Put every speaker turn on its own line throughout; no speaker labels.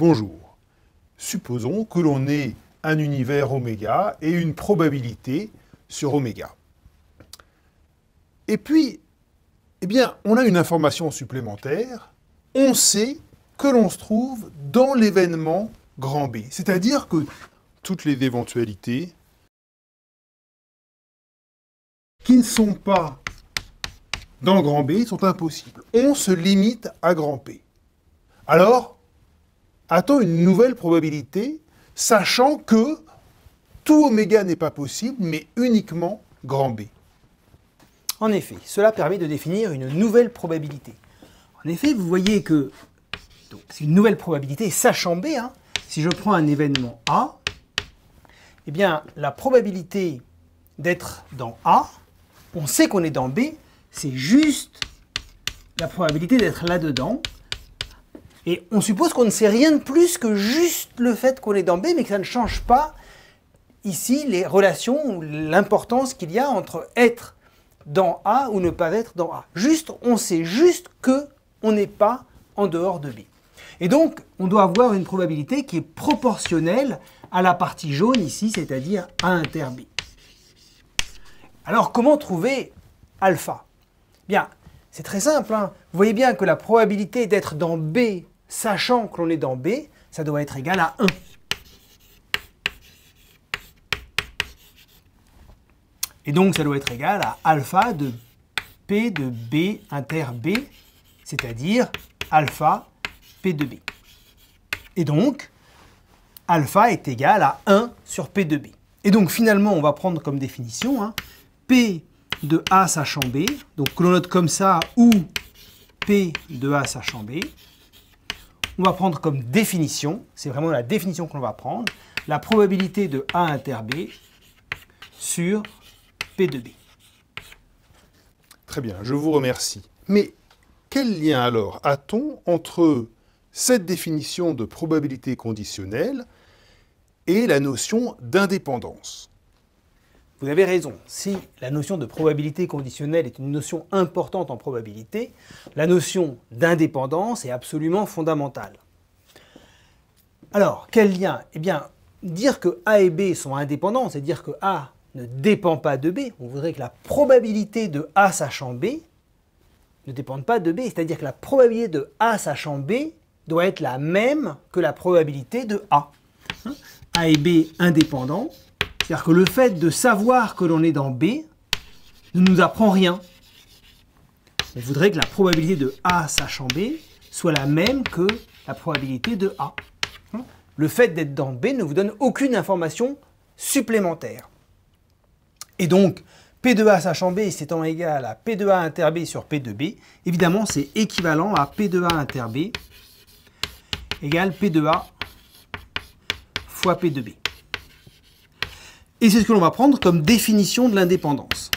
Bonjour. Supposons que l'on ait un univers oméga et une probabilité sur oméga. Et puis, eh bien, on a une information supplémentaire. On sait que l'on se trouve dans l'événement grand B. C'est-à-dire que toutes les éventualités qui ne sont pas dans grand B sont impossibles. On se limite à grand P. Alors, a-t-on une nouvelle probabilité, sachant que tout oméga n'est pas possible, mais uniquement grand B?
En effet, cela permet de définir une nouvelle probabilité. En effet, vous voyez que c'est une nouvelle probabilité, sachant B, si je prends un événement A, eh bien, la probabilité d'être dans A, on sait qu'on est dans B, c'est juste la probabilité d'être là-dedans. Et on suppose qu'on ne sait rien de plus que juste le fait qu'on est dans B, mais que ça ne change pas ici les relations ou l'importance qu'il y a entre être dans A ou ne pas être dans A. Juste, on sait juste qu'on n'est pas en dehors de B. Et donc, on doit avoir une probabilité qui est proportionnelle à la partie jaune ici, c'est-à-dire A inter B. Alors, comment trouver alpha? Bien, c'est très simple. Vous voyez bien que la probabilité d'être dans B, sachant que l'on est dans B, ça doit être égal à 1. Et donc, ça doit être égal à alpha de P de B inter B, c'est-à-dire alpha P de B. Et donc, alpha est égal à 1 sur P de B. Et donc, finalement, on va prendre comme définition P de A sachant B, donc que l'on note comme ça, ou P de A sachant B. On va prendre comme définition, c'est vraiment la définition que l'on va prendre, la probabilité de A inter B sur P de B.
Très bien, je vous remercie. Mais quel lien alors a-t-on entre cette définition de probabilité conditionnelle et la notion d'indépendance?
Vous avez raison, si la notion de probabilité conditionnelle est une notion importante en probabilité, la notion d'indépendance est absolument fondamentale. Alors, quel lien? Eh bien, dire que A et B sont indépendants, c'est dire que A ne dépend pas de B. On voudrait que la probabilité de A sachant B ne dépende pas de B, c'est-à-dire que la probabilité de A sachant B doit être la même que la probabilité de A. A et B indépendants. C'est-à-dire que le fait de savoir que l'on est dans B ne nous apprend rien. On voudrait que la probabilité de A sachant B soit la même que la probabilité de A. Le fait d'être dans B ne vous donne aucune information supplémentaire. Et donc, P de A sachant B s'étant égal à P de A inter B sur P de B, évidemment, c'est équivalent à P de A inter B égale P de A fois P de B. Et c'est ce que l'on va prendre comme définition de l'indépendance.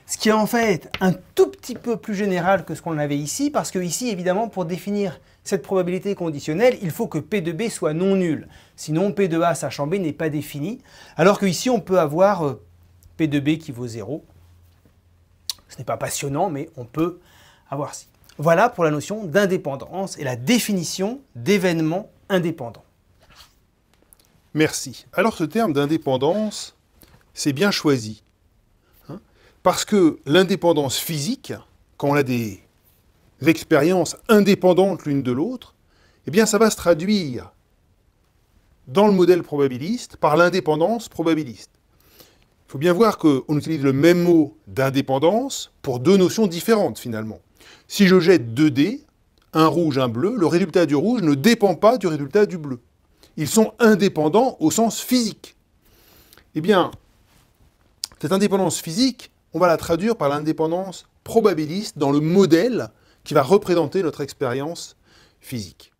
Ce qui est en fait un tout petit peu plus général que ce qu'on avait ici, parce que ici, évidemment, pour définir cette probabilité conditionnelle, il faut que P de B soit non nul. Sinon, P de A sachant B n'est pas défini, alors qu'ici, on peut avoir P de B qui vaut 0. Ce n'est pas passionnant, mais on peut avoir ci. Voilà pour la notion d'indépendance et la définition d'événements indépendants.
Merci. Alors ce terme d'indépendance, c'est bien choisi. Parce que l'indépendance physique, quand on a des expériences indépendantes l'une de l'autre, eh bien ça va se traduire dans le modèle probabiliste par l'indépendance probabiliste. Il faut bien voir qu'on utilise le même mot d'indépendance pour deux notions différentes finalement. Si je jette 2 dés, un rouge, un bleu, le résultat du rouge ne dépend pas du résultat du bleu. Ils sont indépendants au sens physique. Eh bien, cette indépendance physique, on va la traduire par l'indépendance probabiliste dans le modèle qui va représenter notre expérience physique.